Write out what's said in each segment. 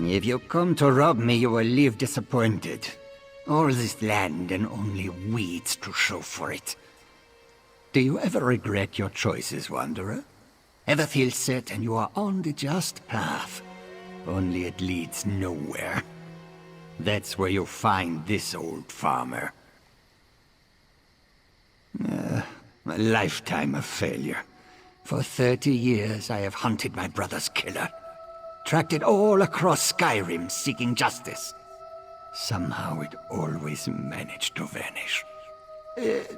If you come to rob me, you will leave disappointed. All this land and only weeds to show for it. Do you ever regret your choices, Wanderer? Ever feel certain you are on the just path? Only it leads nowhere. That's where you'll find this old farmer. A lifetime of failure. For 30 years I have hunted my brother's killer. Tracked it all across Skyrim seeking justice. Somehow it always managed to vanish.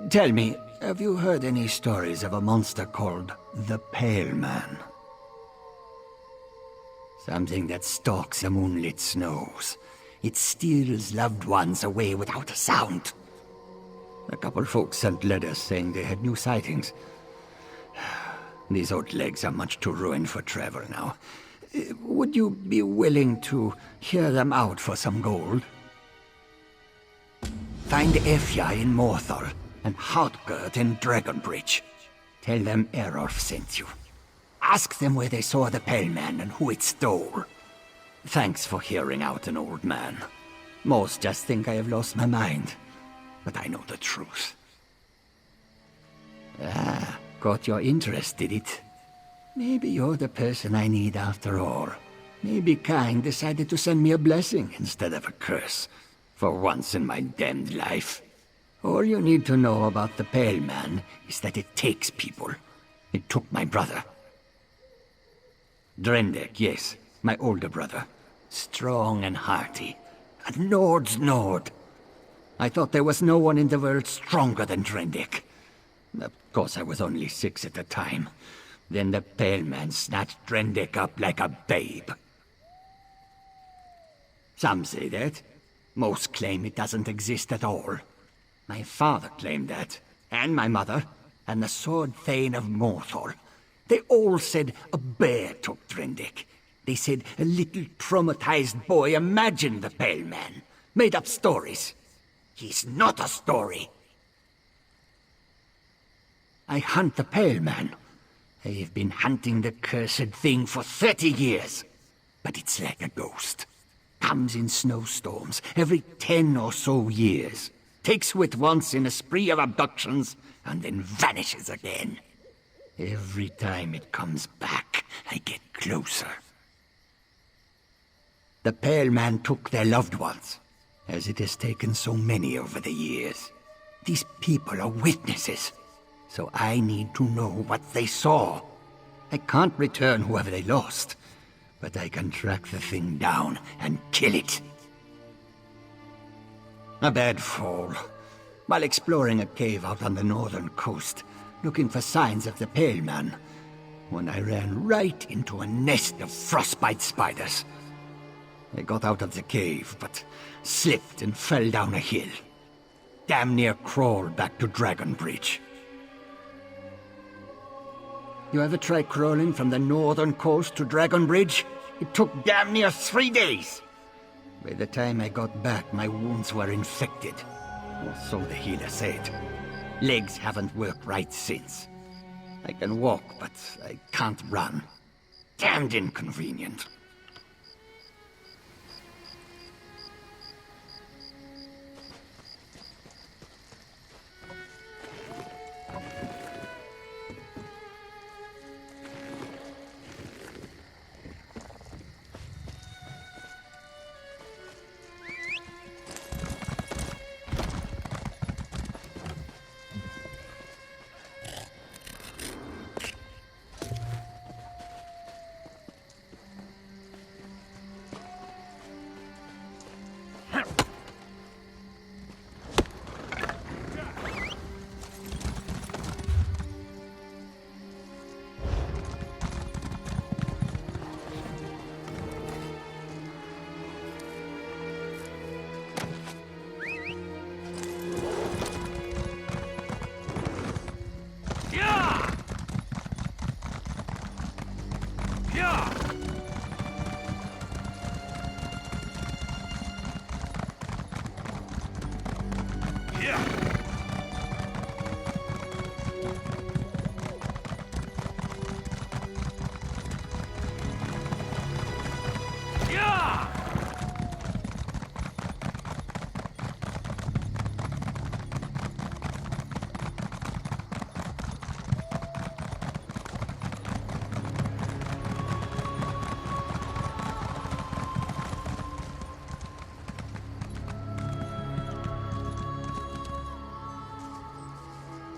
Tell me, have you heard any stories of a monster called the Pale Man? Something that stalks the moonlit snows. It steals loved ones away without a sound. A couple folks sent letters saying they had new sightings. These old legs are much too ruined for travel now. Would you be willing to hear them out for some gold? Find Efja in Morthal and Hartgurt in Dragonbridge. Tell them Aerolf sent you. Ask them where they saw the Pale Man and who it stole. Thanks for hearing out an old man. Most just think I have lost my mind, but I know the truth. Ah, got your interest, did it? Maybe you're the person I need after all. Maybe Kang decided to send me a blessing instead of a curse. For once in my damned life. All you need to know about the Pale Man is that it takes people. It took my brother. Drendek, yes, my older brother. Strong and hearty. A Nord's Nord. I thought there was no one in the world stronger than Drendek. Of course, I was only 6 at the time. Then the Pale Man snatched Drendek up like a babe. Some say that. Most claim it doesn't exist at all. My father claimed that, and my mother, and the Sword Thane of Morthal. They all said a bear took Drendek. They said a little traumatized boy imagined the Pale Man, made up stories. He's not a story. I hunt the Pale Man. I have been hunting the cursed thing for 30 years. But it's like a ghost. Comes in snowstorms every 10 or so years. Takes wit once in a spree of abductions, and then vanishes again. Every time it comes back, I get closer. The Pale Man took their loved ones, as it has taken so many over the years. These people are witnesses, so I need to know what they saw. I can't return whoever they lost, but I can track the thing down and kill it. A bad fall. While exploring a cave out on the northern coast, looking for signs of the Pale Man, when I ran right into a nest of frostbite spiders. I got out of the cave, but slipped and fell down a hill. Damn near crawled back to Dragonbridge. You ever try crawling from the northern coast to Dragonbridge? It took damn near 3 days. By the time I got back, my wounds were infected. Or so the healer said. Legs haven't worked right since. I can walk, but I can't run. Damned inconvenient.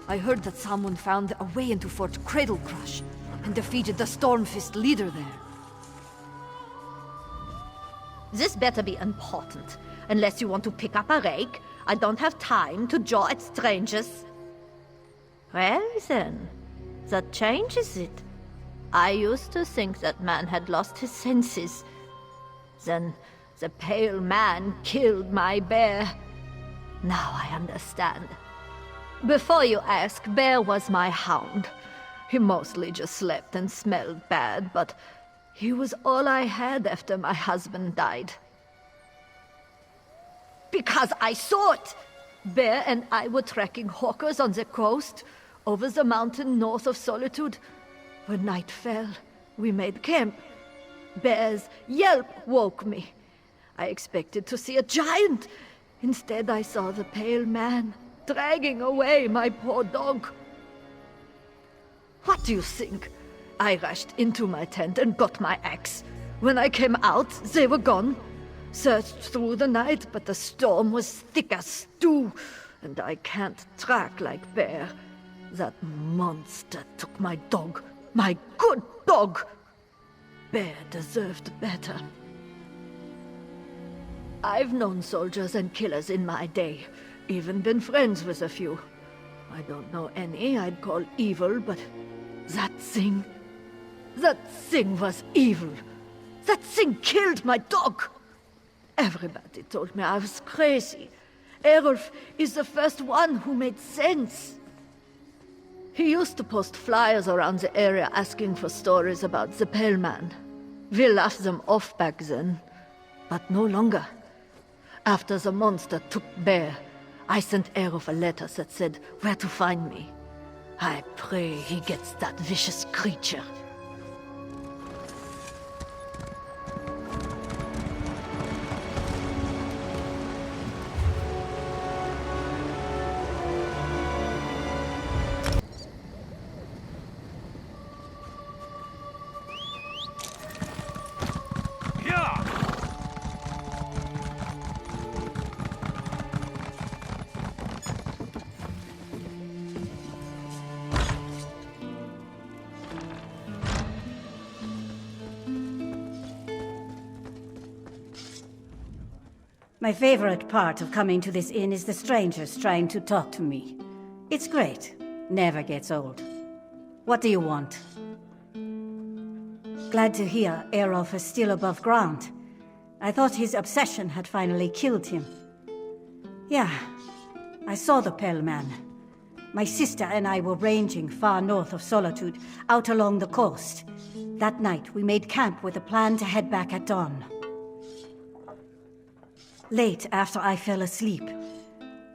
I heard that someone found a way into Fort Cradle Crush and defeated the Stormfist leader there. This better be important. Unless you want to pick up a rake, I don't have time to jaw at strangers. Well then, that changes it. I used to think that man had lost his senses. Then the pale man killed my bear. Now I understand. Before you ask, Bear was my hound. He mostly just slept and smelled bad, but he was all I had after my husband died. Because I saw it! Bear and I were tracking hawkers on the coast, over the mountain north of Solitude. When night fell, we made camp. Bear's yelp woke me. I expected to see a giant. Instead, I saw the pale man dragging away my poor dog. What do you think? I rushed into my tent and got my axe. When I came out, they were gone. Searched through the night, but the storm was thick as stew, and I can't track like Bear. That monster took my dog, my good dog. Bear deserved better. I've known soldiers and killers in my day, even been friends with a few. I don't know any I'd call evil, but that thing was evil. That thing killed my dog. Everybody told me I was crazy. Aerolf is the first one who made sense. He used to post flyers around the area asking for stories about the Pale Man. We laughed them off back then, but no longer. After the monster took Bear, I sent Aerolf a letter that said where to find me. I pray he gets that vicious creature. My favorite part of coming to this inn is the strangers trying to talk to me. It's great. Never gets old. What do you want? Glad to hear Aerolf is still above ground. I thought his obsession had finally killed him. Yeah, I saw the Pale Man. My sister and I were ranging far north of Solitude, out along the coast. That night, we made camp with a plan to head back at dawn. Late after I fell asleep,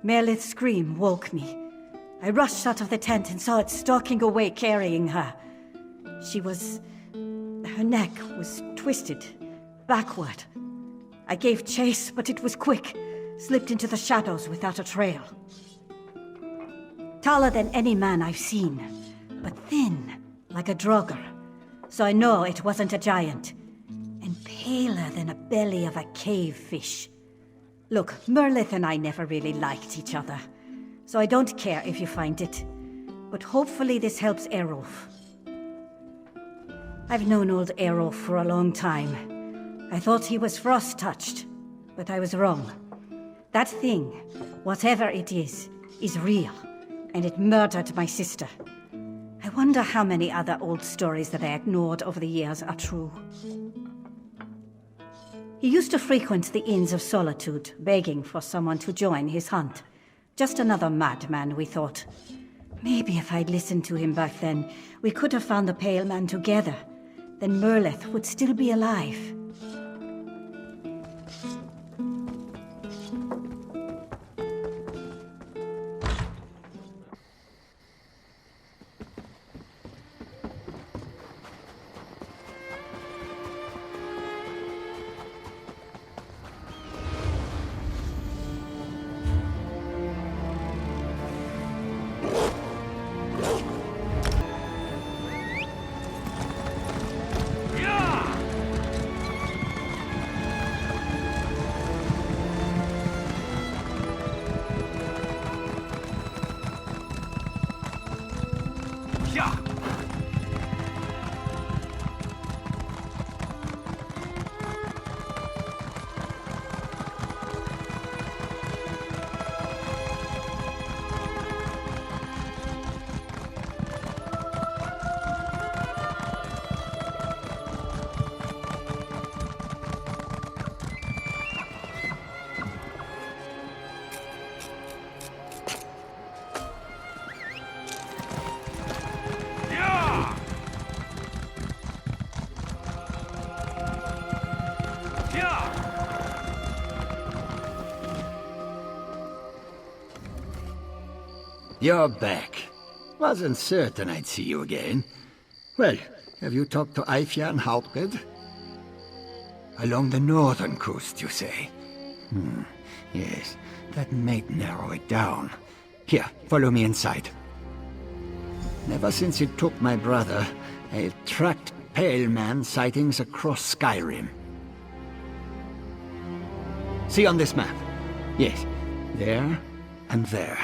Merlith's scream woke me. I rushed out of the tent and saw it stalking away carrying her. Her neck was twisted, backward. I gave chase, but it was quick, slipped into the shadows without a trail. Taller than any man I've seen, but thin, like a draugr. So I know it wasn't a giant, and paler than a belly of a cave fish. Look, Merlith and I never really liked each other, so I don't care if you find it. But hopefully this helps Aerolf. I've known old Aerolf for a long time. I thought he was frost-touched, but I was wrong. That thing, whatever it is real, and it murdered my sister. I wonder how many other old stories that I ignored over the years are true. He used to frequent the Inns of Solitude, begging for someone to join his hunt. Just another madman, we thought. Maybe if I'd listened to him back then, we could have found the Pale Man together. Then Merlith would still be alive. You're back. Wasn't certain I'd see you again. Well, have you talked to Eifja and Hauptred? Along the northern coast, you say? Yes, that might narrow it down. Here, follow me inside. Ever since it took my brother, I've tracked Pale Man sightings across Skyrim. See on this map? Yes, there and there.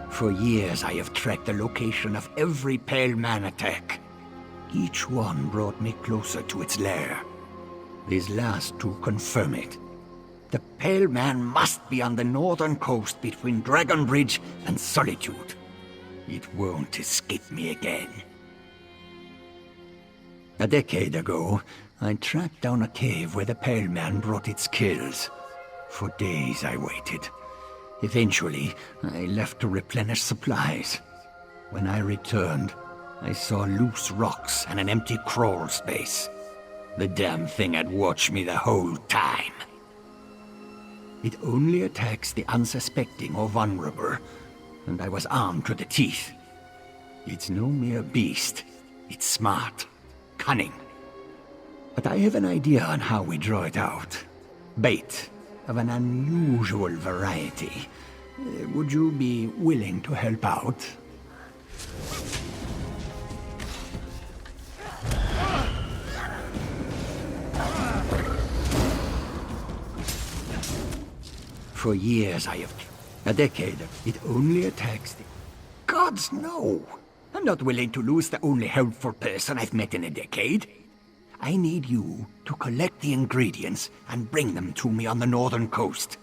For years I have tracked the location of every Pale Man attack. Each one brought me closer to its lair. These last two confirm it. The Pale Man must be on the northern coast between Dragonbridge and Solitude. It won't escape me again. A decade ago, I tracked down a cave where the Pale Man brought its kills. For days I waited. Eventually, I left to replenish supplies. When I returned, I saw loose rocks and an empty crawl space. The damn thing had watched me the whole time. It only attacks the unsuspecting or vulnerable, and I was armed to the teeth. It's no mere beast. It's smart, cunning. But I have an idea on how we draw it out. Bait of an unusual variety. Would you be willing to help out? For years I have... A decade. It only attacks the... Gods, no! I'm not willing to lose the only helpful person I've met in a decade. I need you to collect the ingredients and bring them to me on the northern coast.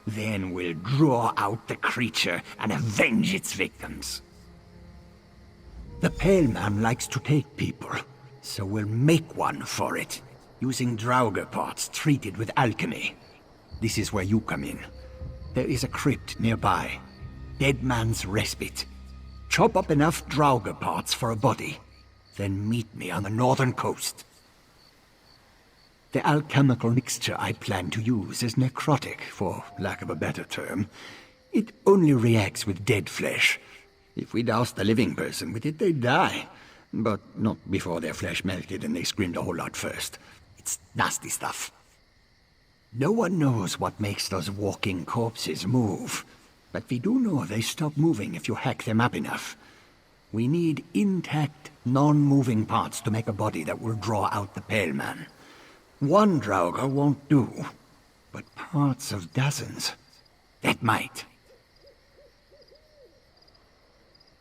Then we'll draw out the creature and avenge its victims. The Pale Man likes to take people, so we'll make one for it, using Draugr parts treated with alchemy. This is where you come in. There is a crypt nearby. Dead Man's Respite. Chop up enough Draugr parts for a body, then meet me on the northern coast. The alchemical mixture I plan to use is necrotic, for lack of a better term. It only reacts with dead flesh. If we doused a living person with it, they'd die. But not before their flesh melted and they screamed a whole lot first. It's nasty stuff. No one knows what makes those walking corpses move. But we do know they stop moving if you hack them up enough. We need intact, non-moving parts to make a body that will draw out the Pale Man. One Draugr won't do, but parts of dozens. That might.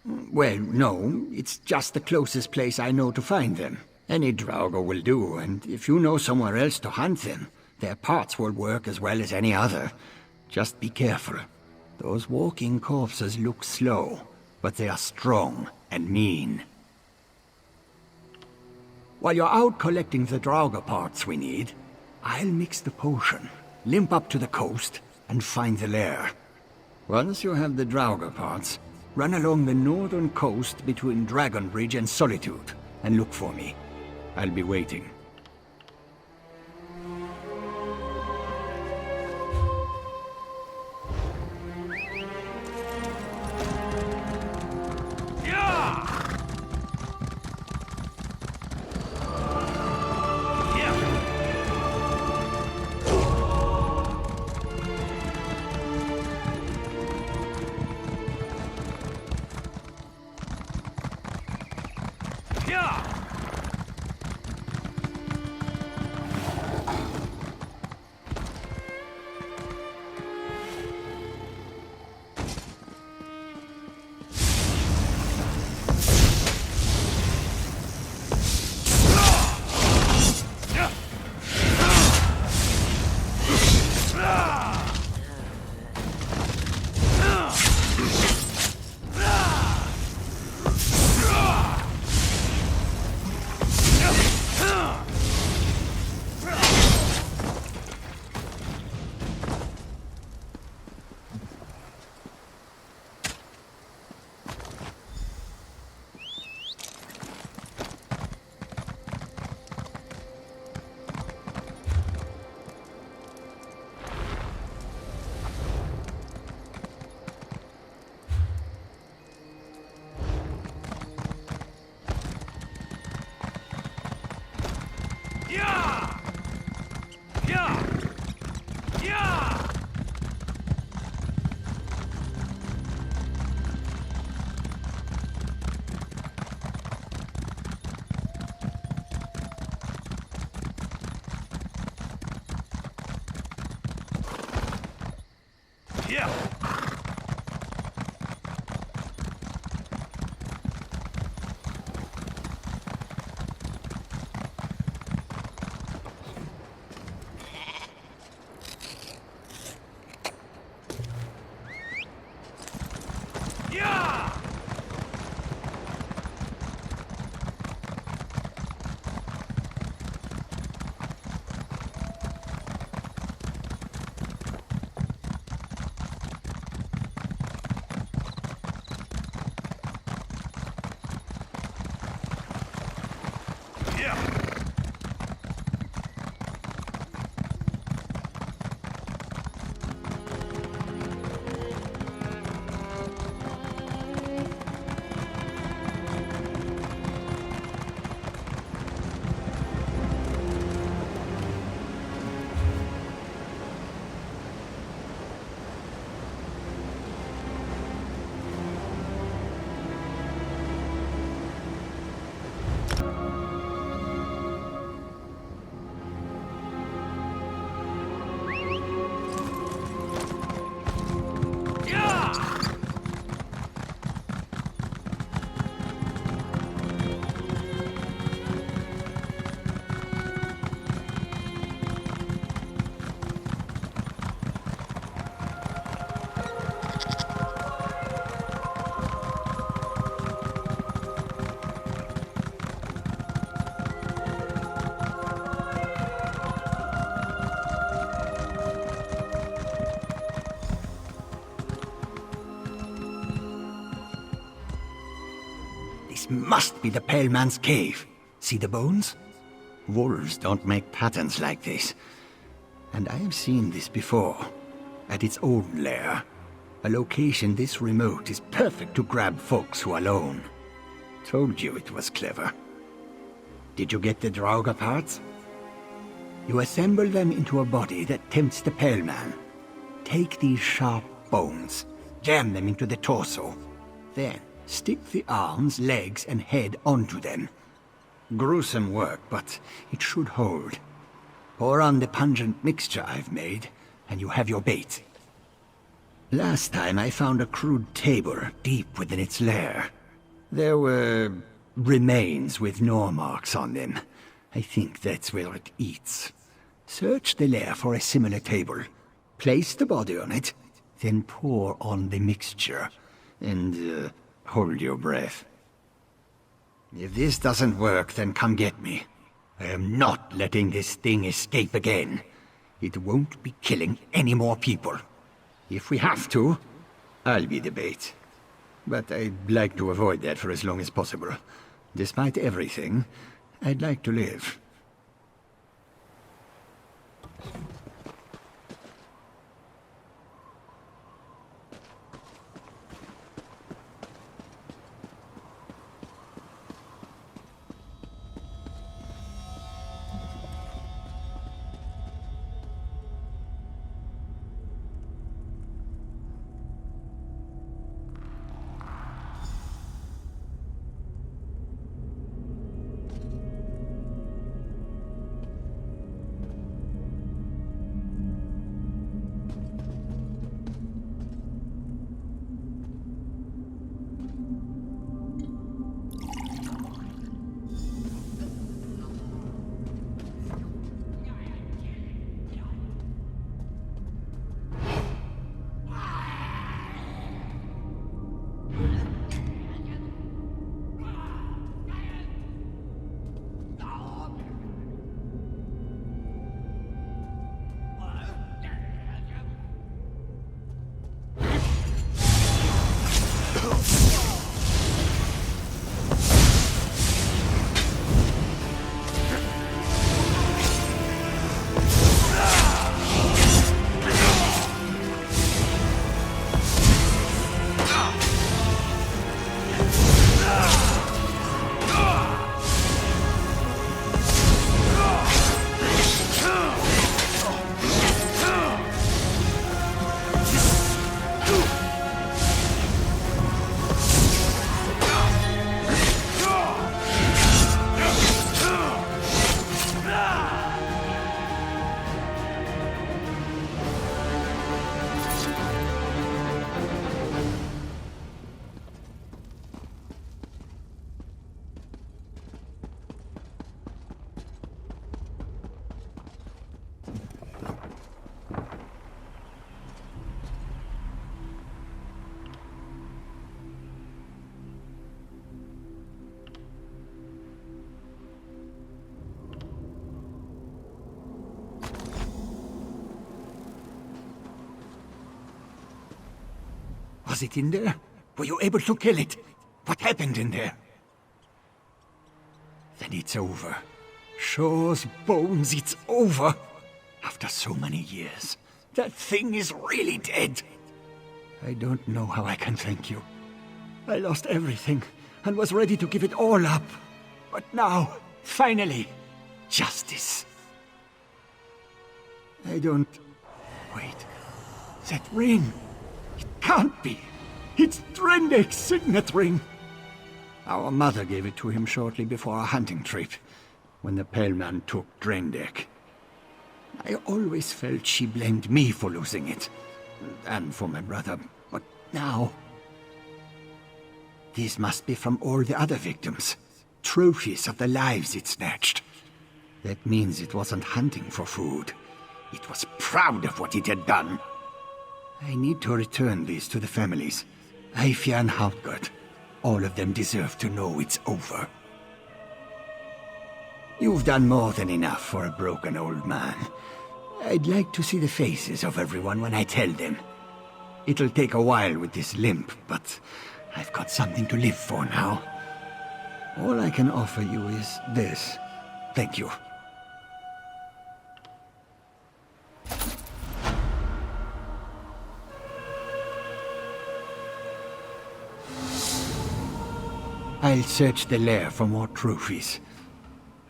Well, no, it's just the closest place I know to find them. Any Draugr will do, and if you know somewhere else to hunt them, their parts will work as well as any other. Just be careful. Those walking corpses look slow, but they are strong and mean. While you're out collecting the Draugr parts we need, I'll mix the potion, limp up to the coast, and find the lair. Once you have the Draugr parts, run along the northern coast between Dragonbridge and Solitude, and look for me. I'll be waiting. This must be the Pale Man's cave. See the bones? Wolves don't make patterns like this. And I have seen this before. At its old lair. A location this remote is perfect to grab folks who are alone. Told you it was clever. Did you get the Draugr parts? You assemble them into a body that tempts the Pale Man. Take these sharp bones, jam them into the torso. Then stick the arms, legs, and head onto them. Gruesome work, but it should hold. Pour on the pungent mixture I've made, and you have your bait. Last time I found a crude table deep within its lair. There were remains with gnaw marks on them. I think that's where it eats. Search the lair for a similar table. Place the body on it, then pour on the mixture. And hold your breath. If this doesn't work, then come get me. I am not letting this thing escape again. It won't be killing any more people. If we have to, I'll be the bait. But I'd like to avoid that for as long as possible. Despite everything, I'd like to live. Was it in there? Were you able to kill it? What happened in there? Then it's over. Shaw's bones, it's over. After so many years, that thing is really dead. I don't know how I can thank you. I lost everything and was ready to give it all up. But now, finally, justice. I don't... Wait. That ring... It can't be. It's Drendek's signet ring. Our mother gave it to him shortly before our hunting trip, when the Pale Man took Drendek. I always felt she blamed me for losing it, and for my brother, but now... These must be from all the other victims. Trophies of the lives it snatched. That means it wasn't hunting for food. It was proud of what it had done. I need to return these to the families. Eifja and Hautgard. All of them deserve to know it's over. You've done more than enough for a broken old man. I'd like to see the faces of everyone when I tell them. It'll take a while with this limp, but I've got something to live for now. All I can offer you is this. Thank you. I'll search the lair for more trophies.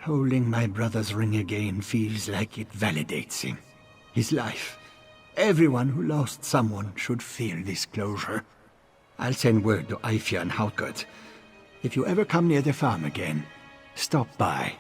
Holding my brother's ring again feels like it validates him. His life. Everyone who lost someone should feel this closure. I'll send word to Ifya and Haukert. If you ever come near the farm again, stop by.